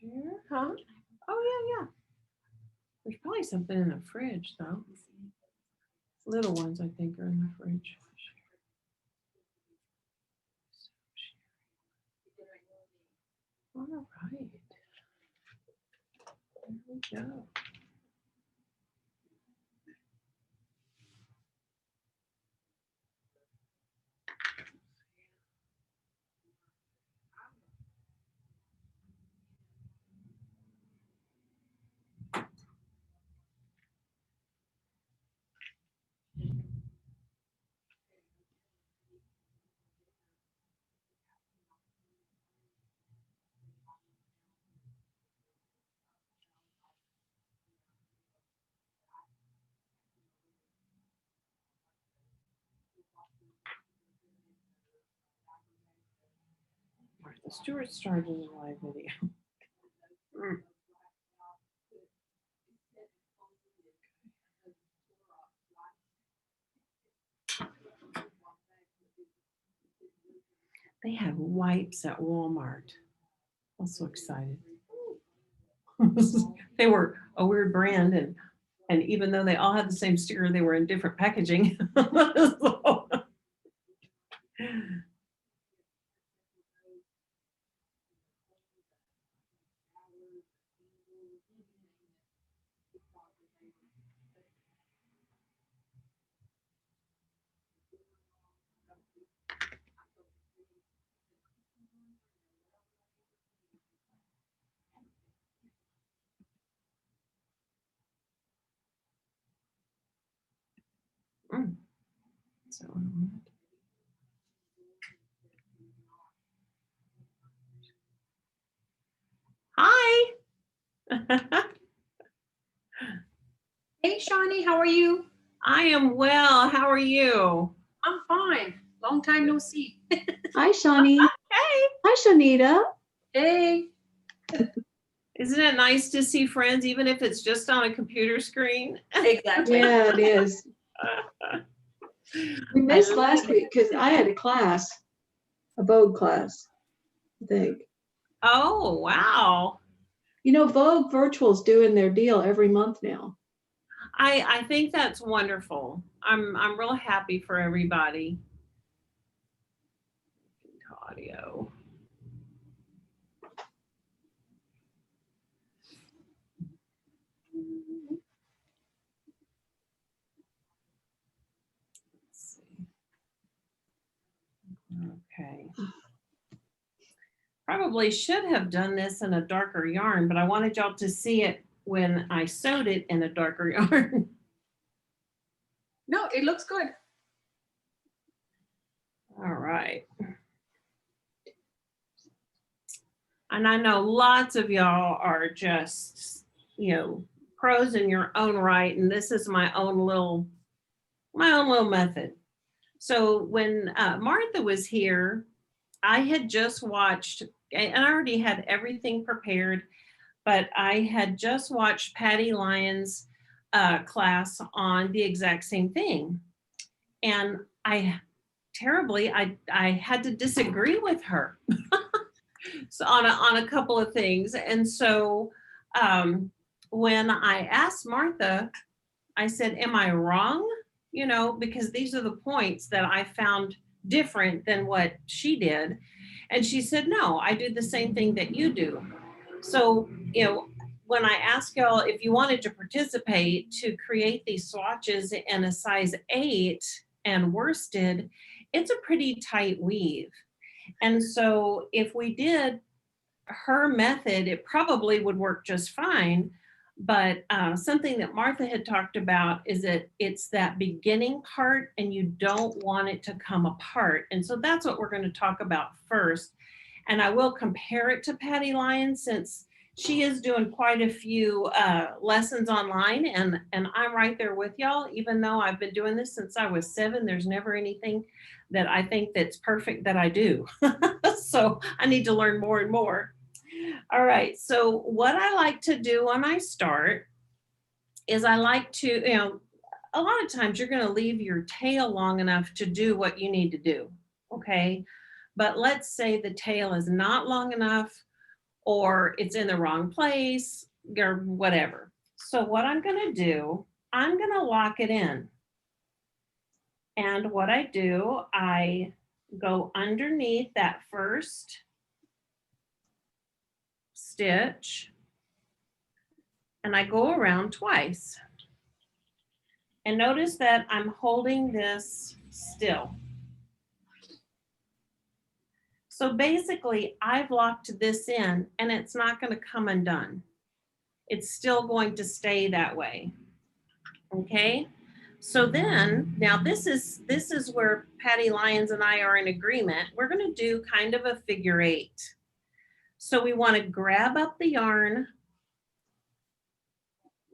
Here, huh? Oh, yeah, yeah. There's probably something in the fridge, though. Little ones, I think, are in the fridge. All right. There we go. Martha Stewart starred in the live video. Mm. They had wipes at Walmart. I'm so excited. They were a weird brand, and even though they all had the same sticker, they were in different packaging. So, mm. So, hi. Hey, Shawnee, how are you? I am well. How are you? I'm fine. Long time no see. Hi, Shawnee. Hey. Hi, Shanita. Hey. Isn't it nice to see friends, even if it's just on a computer screen? Exactly. Yeah, it is. We missed last week because I had a class, a Vogue class, I think. Oh, wow. You know, Vogue Virtual's doing their deal every month now. I think that's wonderful. I'm real happy for everybody. Audio. Let's see. Okay. Probably should have done this in a darker yarn, but I wanted y'all to see it when I sewed it in a darker yarn. No, it looks good. All right. And I know lots of y'all are just, pros in your own right, and this is my own little method. So when Martha was here, I had just watched, and I already had everything prepared, but I had just watched Patty Lyons' class on the exact same thing. And I had to disagree with her so on a couple of things. And so when I asked Martha, I said, am I wrong? Because these are the points that I found different than what she did. And she said, no, I do the same thing that you do. So, when I asked y'all if you wanted to participate to create these swatches in a size 8 and worsted, it's a pretty tight weave. And so if we did her method, it probably would work just fine. But something that Martha had talked about is that it's that beginning part and you don't want it to come apart. And so that's what we're going to talk about first. And I will compare it to Patty Lyons since she is doing quite a few lessons online, and I'm right there with y'all. Even though I've been doing this since I was 7, there's never anything that I think that's perfect that I do. So I need to learn more and more. All right, so what I like to do when I start is I like to, a lot of times you're going to leave your tail long enough to do what you need to do, okay? But let's say the tail is not long enough, or it's in the wrong place or whatever. So what I'm gonna do, I'm gonna lock it in. And what I do, I go underneath that first stitch and I go around twice. And notice that I'm holding this still. So basically, I've locked this in and it's not going to come undone. It's still going to stay that way. Okay? So then, now this is where Patty Lyons and I are in agreement. We're going to do kind of a figure 8. So we want to grab up the yarn.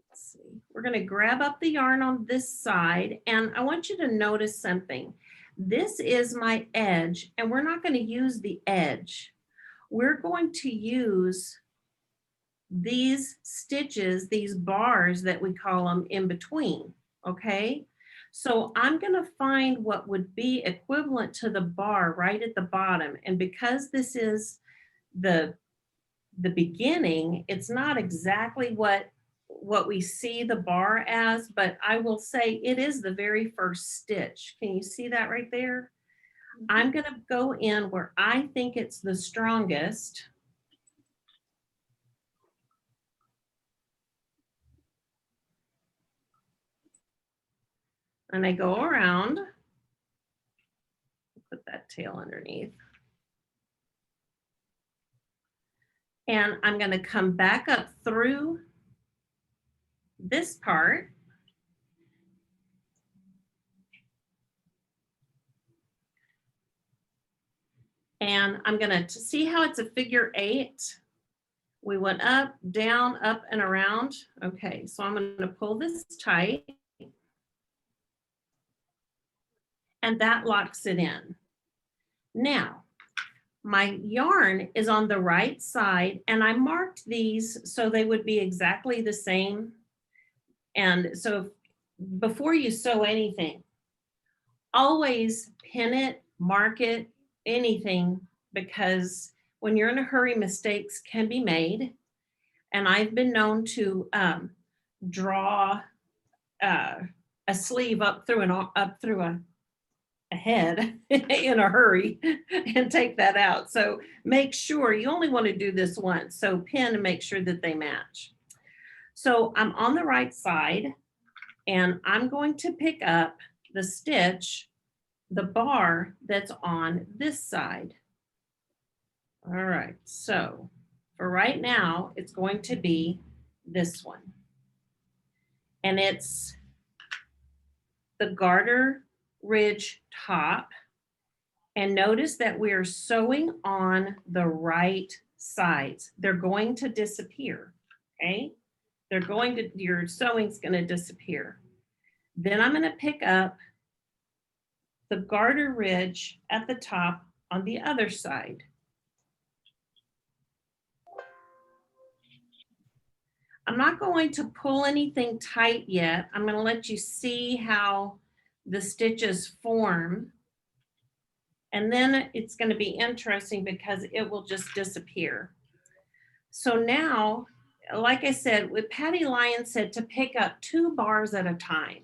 Let's see. We're going to grab up the yarn on this side, and I want you to notice something. This is my edge, and we're not going to use the edge. We're going to use these stitches, these bars that we call them, in between, okay? So I'm going to find what would be equivalent to the bar right at the bottom, and because this is the beginning, it's not exactly what we see the bar as, but I will say it is the very first stitch. Can you see that right there? I'm going to go in where I think it's the strongest. And I go around, put that tail underneath. And I'm going to come back up through this part. And I'm going to see how it's a figure 8. We went up, down, up, and around. Okay, so I'm going to pull this tight. And that locks it in. Now, my yarn is on the right side, and I marked these so they would be exactly the same. And so before you sew anything, always pin it, mark it, anything, because when you're in a hurry, mistakes can be made. And I've been known to draw a sleeve up through a head in a hurry and take that out. So make sure you only want to do this once. So pin and make sure that they match. So I'm on the right side and I'm going to pick up the stitch, the bar that's on this side. All right, so for right now, it's going to be this one. And it's the garter ridge top. And notice that we're sewing on the right sides. They're going to disappear, okay? Your sewing's gonna disappear. Then I'm gonna pick up the garter ridge at the top on the other side. I'm not going to pull anything tight yet. I'm going to let you see how the stitches form. And then it's going to be interesting because it will just disappear. So now, like I said, with Patty Lyons said to pick up 2 bars at a time.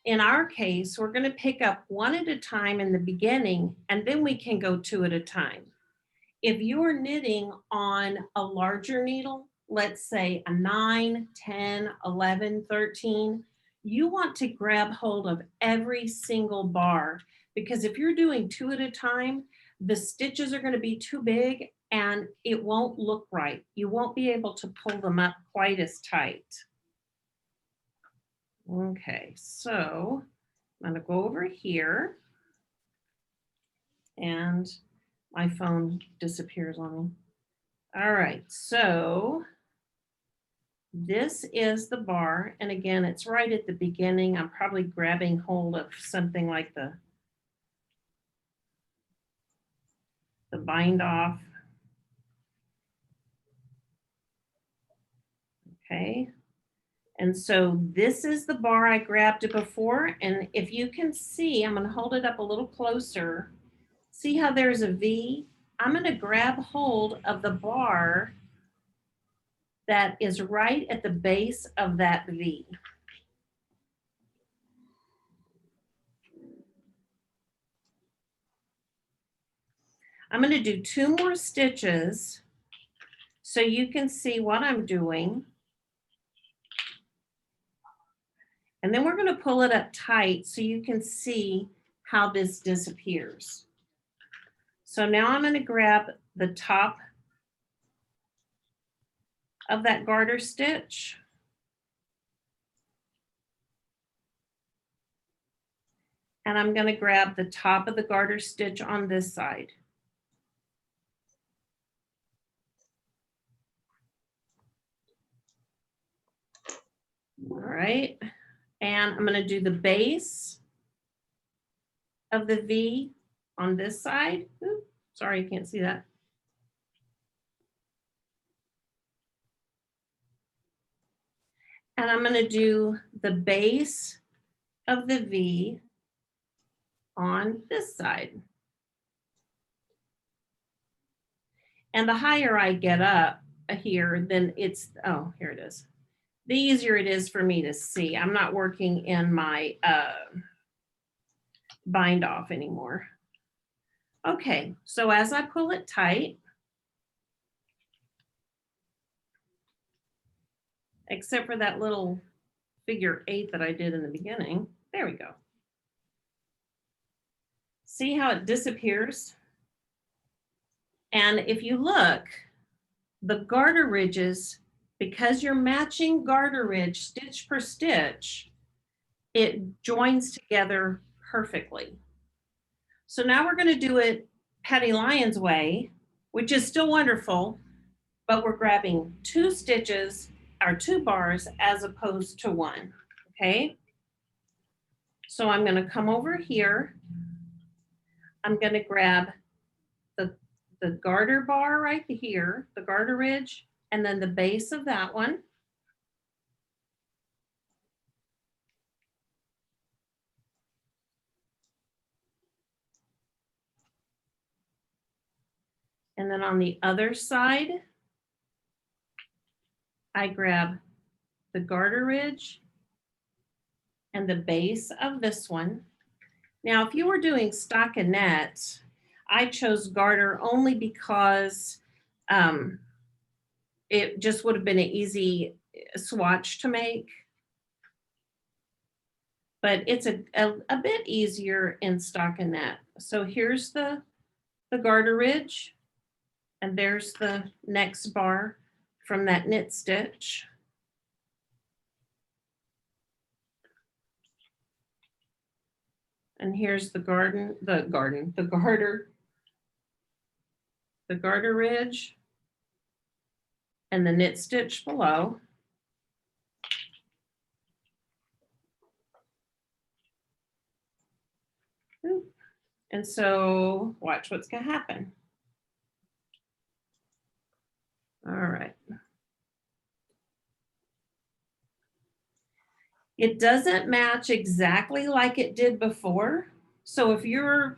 In our case, we're going to pick up 1 at a time in the beginning, and then we can go 2 at a time. If you're knitting on a larger needle, let's say a 9, 10, 11, 13, you want to grab hold of every single bar, because if you're doing 2 at a time, the stitches are going to be too big and it won't look right. You won't be able to pull them up quite as tight. Okay, so I'm going to go over here and my phone disappears on me. All right, so this is the bar. And again, it's right at the beginning. I'm probably grabbing hold of something like the bind off. Okay. And so this is the bar I grabbed it before. And if you can see, I'm going to hold it up a little closer. See how there's a V? I'm going to grab hold of the bar that is right at the base of that V. I'm going to do 2 more stitches so you can see what I'm doing. And then we're going to pull it up tight so you can see how this disappears. So now I'm going to grab the top of that garter stitch. And I'm going to grab the top of the garter stitch on this side. All right. And I'm going to do the base of the V on this side. Oops, sorry, you can't see that. And I'm going to do the base of the V on this side. And the higher I get up here, then it's, oh, here it is. The easier it is for me to see. I'm not working in my bind off anymore. Okay, so as I pull it tight, except for that little figure 8 that I did in the beginning, there we go. See how it disappears? And if you look, the garter ridges, because you're matching garter ridge stitch per stitch, it joins together perfectly. So now we're going to do it Patty Lyons way, which is still wonderful, but we're grabbing 2 stitches or 2 bars as opposed to 1. Okay. So I'm going to come over here. I'm going to grab the garter bar right here, the garter ridge, and then the base of that one. And then on the other side, I grab the garter ridge and the base of this one. Now, if you were doing stockinette, I chose garter only because it just would have been an easy swatch to make. But it's a bit easier in stockinette. So here's the garter ridge, and there's the next bar from that knit stitch. And here's the garter ridge, and the knit stitch below. And so watch what's going to happen. All right. It doesn't match exactly like it did before. So if you're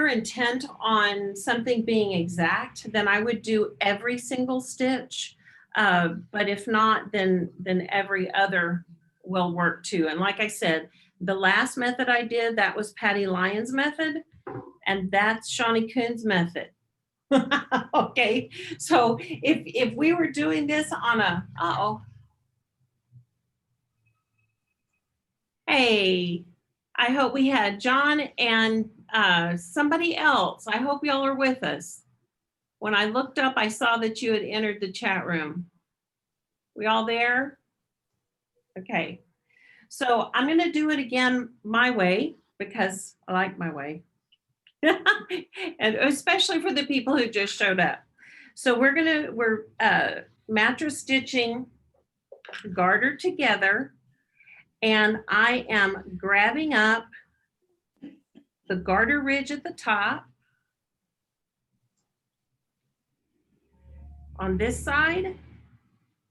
intent on something being exact, then I would do every single stitch. But if not, then every other will work too. And like I said, the last method I did, that was Patty Lyons' method, and that's Shawnee Coon's method. Okay, so if we were doing this on a, hey, I hope we had John and somebody else. I hope y'all are with us. When I looked up, I saw that you had entered the chat room. We all there? Okay. So I'm going to do it again my way because I like my way. And especially for the people who just showed up. So we're mattress stitching garter together, and I am grabbing up the garter ridge at the top on this side,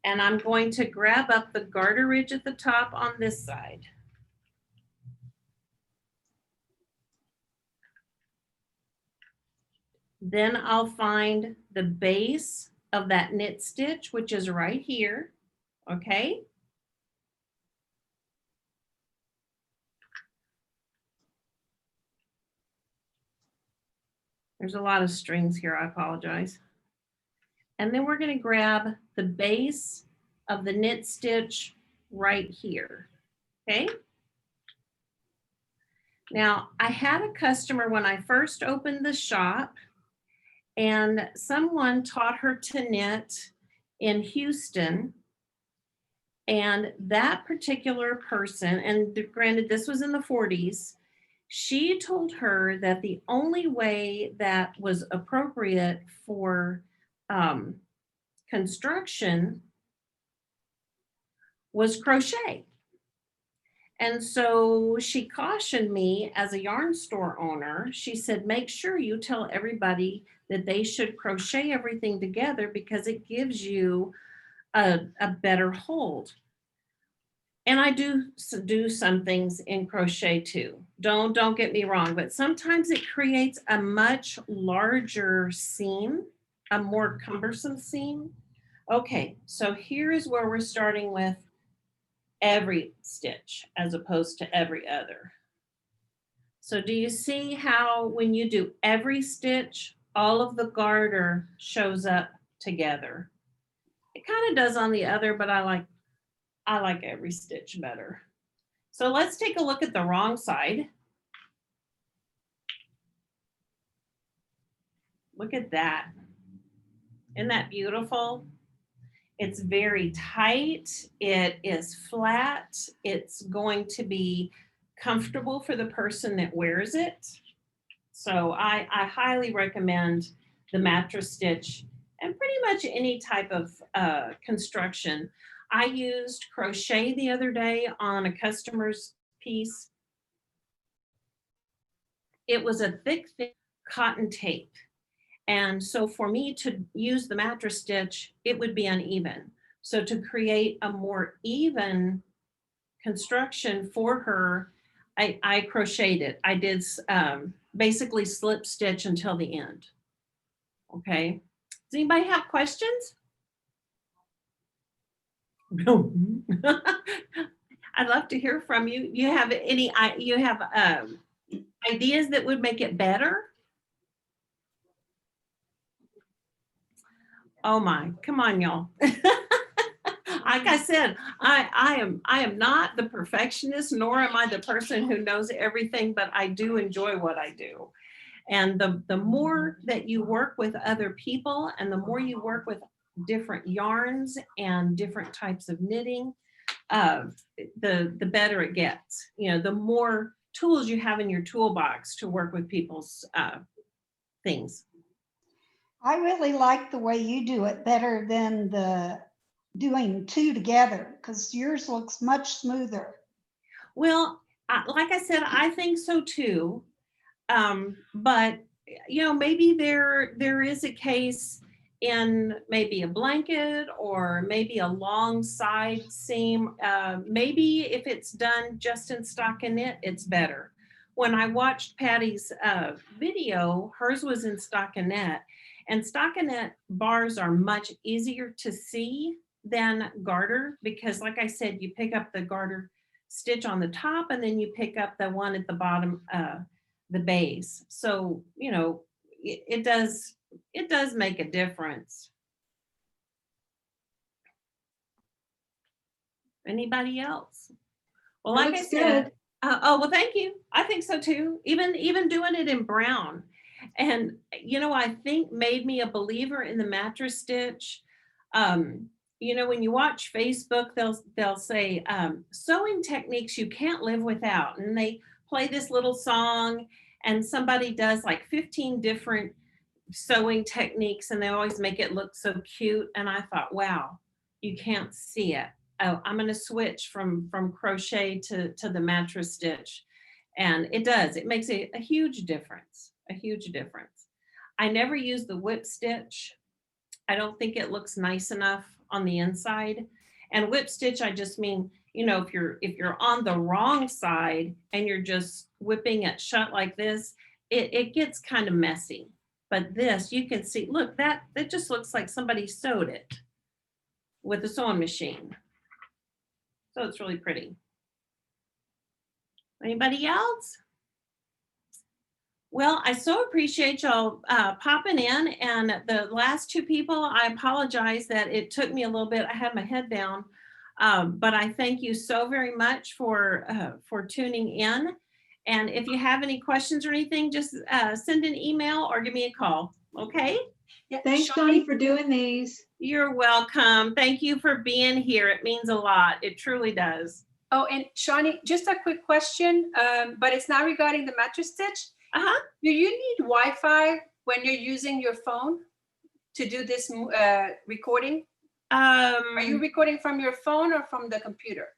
and I'm going to grab up the garter ridge at the top on this side. Then I'll find the base of that knit stitch, which is right here, okay? There's a lot of strings here, I apologize. And then we're going to grab the base of the knit stitch right here, okay? Now, I had a customer when I first opened the shop, and someone taught her to knit in Houston. And that particular person, and granted, this was in the 40s, she told her that the only way that was appropriate for construction was crochet. And so she cautioned me as a yarn store owner. She said, make sure you tell everybody that they should crochet everything together because it gives you a better hold. And I do some things in crochet too. Don't get me wrong, but sometimes it creates a much larger seam, a more cumbersome seam. Okay, so here is where we're starting with every stitch as opposed to every other. So do you see how when you do every stitch, all of the garter shows up together? It kind of does on the other, but I like every stitch better. So let's take a look at the wrong side. Look at that. Isn't that beautiful? It's very tight. It is flat. It's going to be comfortable for the person that wears it. So I highly recommend the mattress stitch and pretty much any type of construction. I used crochet the other day on a customer's piece. It was a thick cotton tape. And so for me to use the mattress stitch, it would be uneven. So to create a more even construction for her, I crocheted it. I did basically slip stitch until the end. Okay. Does anybody have questions? No. I'd love to hear from you. You have any, ideas that would make it better? Oh my, come on, y'all. Like I said, I am not the perfectionist, nor am I the person who knows everything, but I do enjoy what I do. And the more that you work with other people and the more you work with different yarns and different types of knitting, the better it gets. You know, the more tools you have in your toolbox to work with people's things. I really like the way you do it better than the doing two together because yours looks much smoother. Well, like I said, I think so too. But you know, maybe there is a case in maybe a blanket or maybe a long side seam. Maybe if it's done just in stockinette, it's better. When I watched Patty's video, hers was in stockinette, and stockinette bars are much easier to see than garter because, like I said, you pick up the garter stitch on the top and then you pick up the one at the bottom, the base. So, you know, it does make a difference. Anybody else? Well, That like I looks said, good. oh, well, thank you. I think so too. Even doing it in brown. And, you know, I think made me a believer in the mattress stitch. You know, when you watch Facebook, they'll say sewing techniques you can't live without. And they play this little song and somebody does like 15 different sewing techniques and they always make it look so cute. And I thought, wow, you can't see it. Oh, I'm going to switch from crochet to the mattress stitch. And it does, it makes a huge difference, a huge difference. I never use the whip stitch. I don't think it looks nice enough on the inside. And whip stitch, I just mean, you know, if you're on the wrong side and you're just whipping it shut like this, it gets kind of messy. But this, you can see, look, that just looks like somebody sewed it with a sewing machine. So it's really pretty. Anybody else? Well, I so appreciate y'all popping in, and the last two people, I apologize that it took me a little bit. I had my head down, but I thank you so very much for tuning in. And if you have any questions or anything, just send an email or give me a call. Okay? Yeah, Thanks, Shawnee, for doing these. You're welcome. Thank you for being here. It means a lot. It truly does. Oh, and Shawnee, just a quick question, but it's not regarding the mattress stitch. Uh-huh. Do you need Wi-Fi when you're using your phone to do this recording? Are you recording from your phone or from the computer?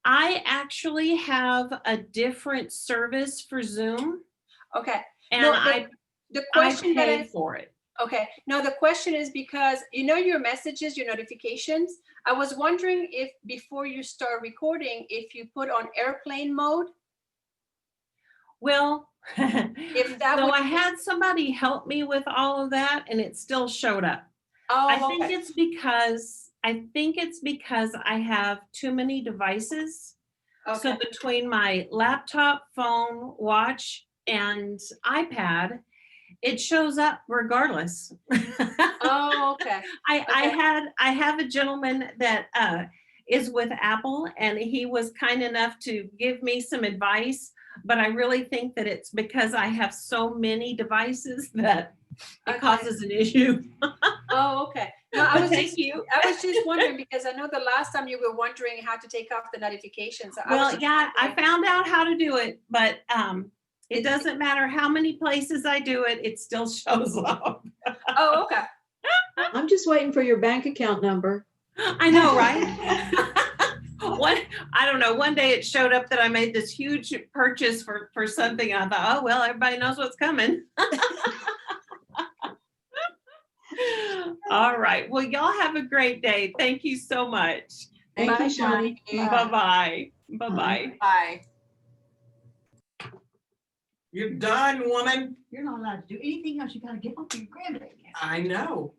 I actually have a different service for Zoom, Okay. and No, I question that pay for it. okay. No, the question is because you know your messages, your notifications. I was wondering if before you start recording, if you put on airplane mode. Well, If that so would- I had somebody help me with all of that, and it still showed up. Oh, I think okay. it's because I have too many devices. So Okay. between my laptop, phone, watch, and iPad, it shows up regardless. Oh, okay. I have a gentleman that is with Apple, and he was kind enough to give me some advice, but I really think that it's because I have so many devices that it Okay. causes an issue. Oh, okay. No, I was Thank you. I was just wondering because I know the last time you were wondering how to take off the notifications. I was Well, just yeah, I wondering. found out how to do it, but it doesn't matter how many places I do it, it still shows up. Oh, okay. I'm just waiting for your bank account number. I know, right? I don't know. One day it showed up that I made this huge purchase for something. I thought, oh well, everybody knows what's coming. All right. Well, y'all have a great day. Thank you so much. Thank Bye, you, Shawnee. Bye. Bye-bye. Bye-bye. Bye. You're done, woman. You're not allowed to do anything else. You gotta get up to your grandbaby. I know.